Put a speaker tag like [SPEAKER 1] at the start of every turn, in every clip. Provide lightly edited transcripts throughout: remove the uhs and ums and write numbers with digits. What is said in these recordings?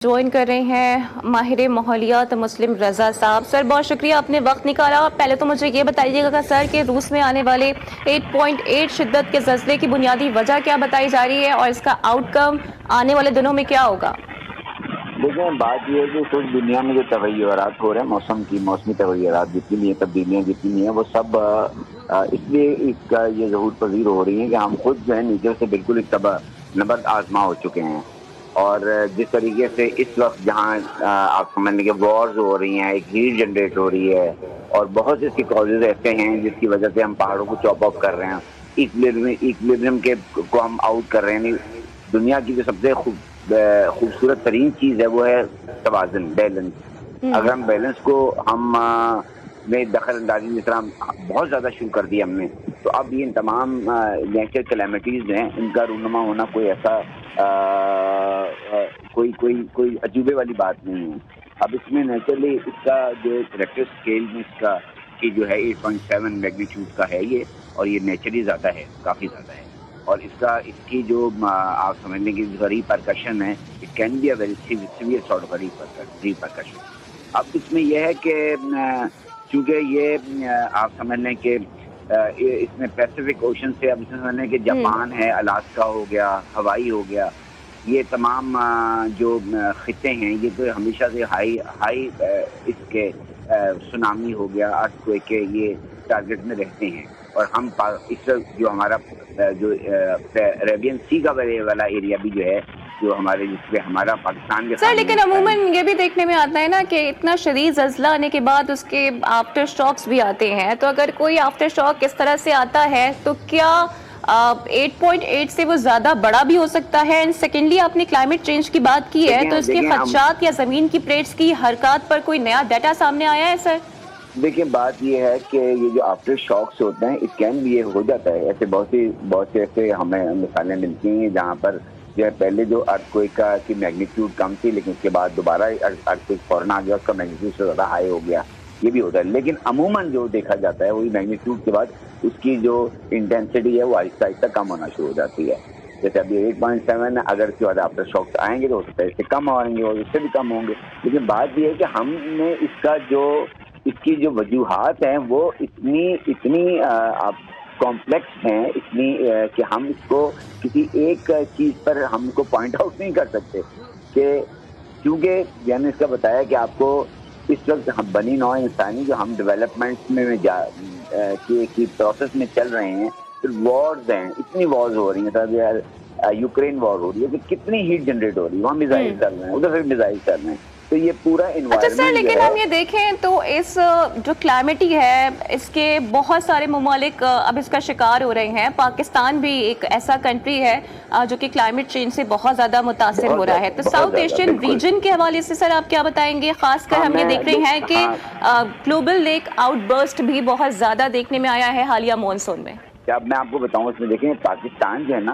[SPEAKER 1] Join कर रहे हैं माहिर माहौलियात मुस्लिम रज़ा साहब। सर बहुत शुक्रिया आपने वक्त निकाला। पहले तो मुझे ये बताइएगा सर कि रूस में आने वाले 8.8 शिद्दत के ज़लज़ले की बुनियादी वजह क्या बताई जा रही है और इसका आउटकम आने वाले दिनों में क्या होगा?
[SPEAKER 2] देखें, बात यह है कि कुछ दुनिया में जो तग़य्युरात हो रहे हैं, मौसमी तग़य्युरात जितनी भी हैं, तब्दीलियाँ जितनी भी हैं, वो सब इसलिए इसका ये ज़हूर पज़ीर हो रही हैं कि हम खुद जो है नीचे से बिल्कुल एक नबर्द आज़मा हो चुके हैं। और जिस तरीके से इस वक्त जहाँ आप समझ लें कि वॉर्स हो रही हैं, एक हीट जनरेट हो रही है और बहुत से इसके कॉजेज़ ऐसे हैं जिसकी वजह से हम पहाड़ों को चॉप ऑफ कर रहे हैं, इक्विलिब्रियम के को हम आउट कर रहे हैं। दुनिया की जो सबसे खूबसूरत तरीन चीज़ है वो है तवाज़ुन, बैलेंस। अगर हम बैलेंस को हम में दखल अंदाजी जिस तरह बहुत ज़्यादा शुरू कर दिया हमने, तो अब ये तमाम नेचर कैलेमिटीज़ हैं, इनका रूनुमा होना कोई ऐसा कोई अजूबे वाली बात नहीं है। अब इसमें नेचुरली इसका जो रेक्टर स्केल में इसका कि जो है 8.7 मैग्नीट्यूड का है ये, और ये नेचुरली ज़्यादा है, काफ़ी ज़्यादा है। और इसकी जो आप समझ लें कि रिपरकशन है, it can be a very severe sort of repercussion. अब इसमें यह है कि चूँकि ये आप समझ लें कि इसमें पैसिफिक ओशन से, अब इसमें समझ लें कि जापान है, अलास्का हो गया, हवाई हो गया, ये तमाम जो खिते हैं, ये तो हमेशा से हाई इसके सुनामी हो गया, अर्थक्वेक के, ये टारगेट में रहते हैं। और हम इस जो हमारा जो अरेबियन सी का वाला एरिया भी जो है, जो हमारे जिसपे हमारा पाकिस्तान के
[SPEAKER 1] सर, लेकिन अमूमन ये भी देखने में आता है ना कि इतना शदीद ज़लज़ला आने के बाद उसके आफ्टर शॉक्स भी आते हैं, तो अगर कोई आफ्टर शॉक इस तरह से आता है तो क्या 8.8 से वो ज़्यादा बड़ा भी हो सकता है? एंड सेकेंडली आपने क्लाइमेट चेंज की बात की है, तो इसके खदशात या ज़मीन की प्लेट्स की हरकत पर कोई नया डाटा सामने आया है सर?
[SPEAKER 2] देखिए, बात ये है कि ये जो आफ्टर शॉक्स होते हैं, इट कैन भी ये हो जाता है। ऐसे बहुत से ऐसे हमें मिसालें मिलती हैं जहाँ पर जो है पहले जो अर्थक्वेक का की मैग्नीट्यूड कम थी, लेकिन उसके बाद दोबारा अर्थक्वेक फौरन आ गया, उसका मैग्नीट्यूड से ज़्यादा हाई हो गया, ये भी होता है। लेकिन अमूमन जो देखा जाता है वही मैग्नीट्यूड के बाद उसकी जो इंटेंसिटी है वो आहिस्ता आहिस्ता कम होना शुरू हो जाती है। जैसे अभी 8.7 है, अगर उसके बाद आफ्टर शॉक्स आएंगे तो हो सकता है इससे कम आएंगे और इससे भी कम होंगे। लेकिन बात ये है कि हमने इसकी जो वजूहात हैं वो इतनी आप कॉम्प्लेक्स हैं, इतनी कि हम इसको किसी एक चीज़ पर हमको पॉइंट आउट नहीं कर सकते। कि क्योंकि मैंने इसका बताया कि आपको इस वक्त हम बनी नौ इंसानी जो हम डेवलपमेंट में की प्रोसेस में चल रहे हैं, फिर वॉर्स हैं, इतनी वॉर्स हो रही हैं, यूक्रेन वॉर हो रही है, तो कितनी हीट जनरेट हो रही है, वहाँ मिसाइल चल रहे हैं, उधर फिर मिसाइल चल रहे हैं, तो ये पूरा
[SPEAKER 1] अच्छा सर, लेकिन हम ये देखें तो इस जो क्लाइमेट है, इसके बहुत सारे ममालिक अब इसका शिकार हो रहे हैं। पाकिस्तान भी एक ऐसा कंट्री है जो कि क्लाइमेट चेंज से बहुत ज़्यादा मुतासिर हो रहा है। तो साउथ एशियन रीजन के हवाले से सर आप क्या बताएंगे? खासकर हम ये देख रहे हैं कि ग्लोबल लेक आउटबर्स्ट भी बहुत ज़्यादा देखने में आया है हालिया मॉनसून में।
[SPEAKER 2] अब मैं आपको बताऊँ, इसमें देखें पाकिस्तान जो है ना,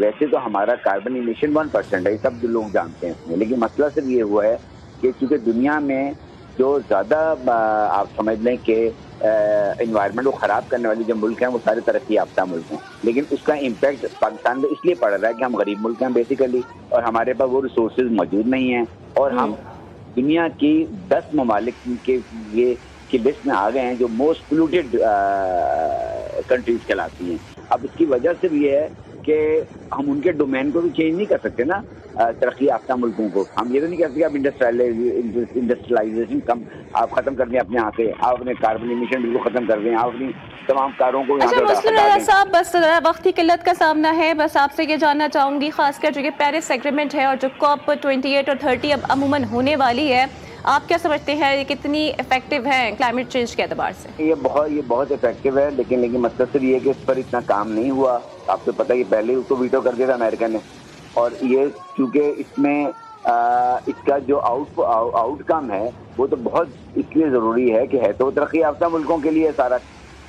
[SPEAKER 2] वैसे तो हमारा कार्बन इमिशन 1% है, सब लोग जानते हैं इसमें, लेकिन मसला सिर्फ ये हुआ है कि चूँकि दुनिया में जो ज़्यादा आप समझ लें कि एनवायरनमेंट को ख़राब करने वाले जो मुल्क हैं वो सारे तरक्की याफ्ता मुल्क हैं, लेकिन उसका इम्पैक्ट पाकिस्तान में इसलिए पड़ रहा है कि हम गरीब मुल्क हैं बेसिकली, और हमारे पास वो रिसोर्सेज मौजूद नहीं हैं, और हम दुनिया की 10 ममालिक के ये की लिस्ट में आ गए हैं जो मोस्ट पोल्यूटेड कंट्रीज कहलाती हैं। अब इसकी वजह से भी ये है कि हम उनके डोमेन को भी चेंज नहीं कर सकते ना, तरक्की याफ्ता मुल्कों को। हम ये तो नहीं कह सकते आप इंडस्ट्रियलाइजेशन आप ख़त्म कर दें अपने यहाँ से, आप अपने कार्बन इमिशन बिल्कुल ख़त्म कर दें, आप अपनी तमाम कारों को।
[SPEAKER 1] अच्छा मुस्लिम रज़ा साहब, बस वक्त की किल्लत का सामना है, बस आपसे ये जानना चाहूँगी, खासकर जो ये पेरिस एग्रीमेंट है और जो COP 28 और 30 अब अमूमन होने वाली है, आप क्या समझते हैं ये कितनी इफेक्टिव है क्लाइमेट चेंज के एतबार से? ये
[SPEAKER 2] बहुत इफेक्टिव है, लेकिन मतलब सिर्फ ये कि इस पर इतना काम नहीं हुआ। आपको पता है कि पहले उसको वीटो कर दिया था अमेरिका ने, और ये क्योंकि इसमें इसका जो आउटकम है वो तो बहुत इसलिए ज़रूरी है कि है तो तरक्की याफ्ता मुल्कों के लिए सारा,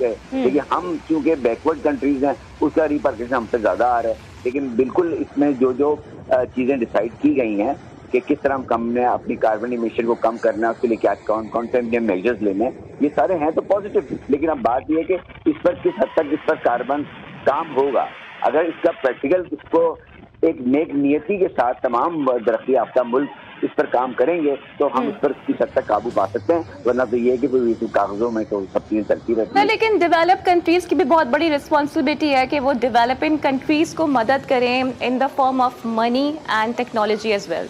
[SPEAKER 2] लेकिन हम क्योंकि बैकवर्ड कंट्रीज हैं उसका रिपरकशन हमसे ज़्यादा आ रहा है। लेकिन बिल्कुल इसमें जो चीज़ें डिसाइड की गई हैं कि किस तरह हम अपनी कार्बन इमिशन को कम करना है, उसके लिए क्या कौन से मेजर्स लेने, ये सारे हैं तो पॉजिटिव। लेकिन अब बात ये है कि इस पर किस हद तक इस पर कार्बन काम होगा। अगर इसका प्रैक्टिकल इसको एक नेक नियति के साथ तमाम तरक्की याफ्ता मुल्क اس پر کام کریں گے تو ہم اس پر کس حد تک قابو پا سکتے ہیں، ورنہ تو یہ ہے کہ کوئی کاغذوں میں تو سب چیزیں چلتی رہتی ہیں۔
[SPEAKER 1] لیکن ڈیولپ کنٹریز کی بھی بہت بڑی رسپانسبلٹی ہے کہ وہ ڈیولپنگ کنٹریز کو مدد کریں in the form of money and technology as well.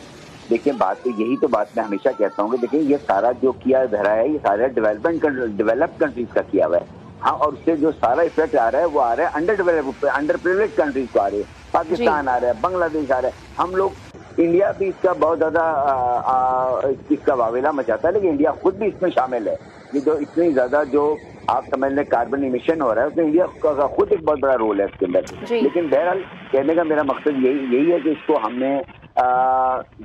[SPEAKER 2] دیکھیں بات تو یہی تو بات میں ہمیشہ کہتا ہوں کہ دیکھیں یہ سارا جو کیا دھرا ہے یہ سارا ڈیولپ کنٹریز کا کیا ہوا ہے، ہاں، اور اس سے جو سارا افیکٹ آ رہا ہے وہ آ رہا ہے انڈر پریولیج کنٹریز کو آ رہے ہیں، پاکستان آ رہا ہے، بنگلہ دیش آ رہا ہے، ہم لوگ انڈیا بھی اس کا بہت زیادہ اس کا واویلا مچاتا ہے، لیکن انڈیا خود بھی اس میں شامل ہے۔ یہ جو اتنی زیادہ جو آپ سمجھ لیں کاربن ایمیشن ہو رہا ہے اس میں انڈیا کا خود ایک بہت بڑا رول ہے اس کے اندر، لیکن بہرحال کہنے کا میرا مقصد یہی ہے کہ اس کو ہم نے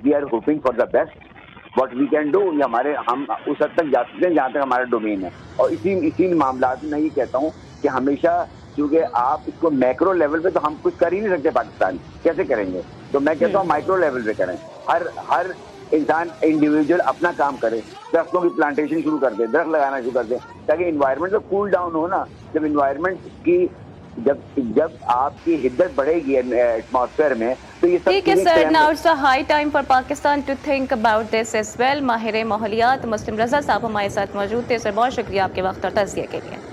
[SPEAKER 2] we are hoping for the best what we can do, یہ ہم اس حد تک جا سکتے ہیں جہاں تک ہمارا ڈومین ہے، اور اسی معاملات میں یہ کہتا ہوں کہ ہمیشہ کیونکہ آپ اس کو میکرو لیول پہ تو ہم کچھ کر ہی نہیں سکتے، پاکستان کیسے کریں گے، تو میں کہتا ہوں مائکرو لیول پہ کریں، ہر انسان انڈیویجول اپنا کام کرے، درختوں کی پلانٹیشن شروع کر دے، درخت لگانا شروع کر دے تاکہ انوائرمنٹ تو کول ڈاؤن ہو نا، جب انوائرمنٹ کی جب آپ کی حدت بڑھے گی ایٹماسفیئر میں تو یہ سب
[SPEAKER 1] ٹھیک ہے sir, now it's a high time for Pakistan to think about this as well. ماہر ماحولیات مسلم رضا صاحب ہمارے ساتھ موجود تھے۔ سر بہت شکریہ آپ کے وقت اور تجزیے کے لیے۔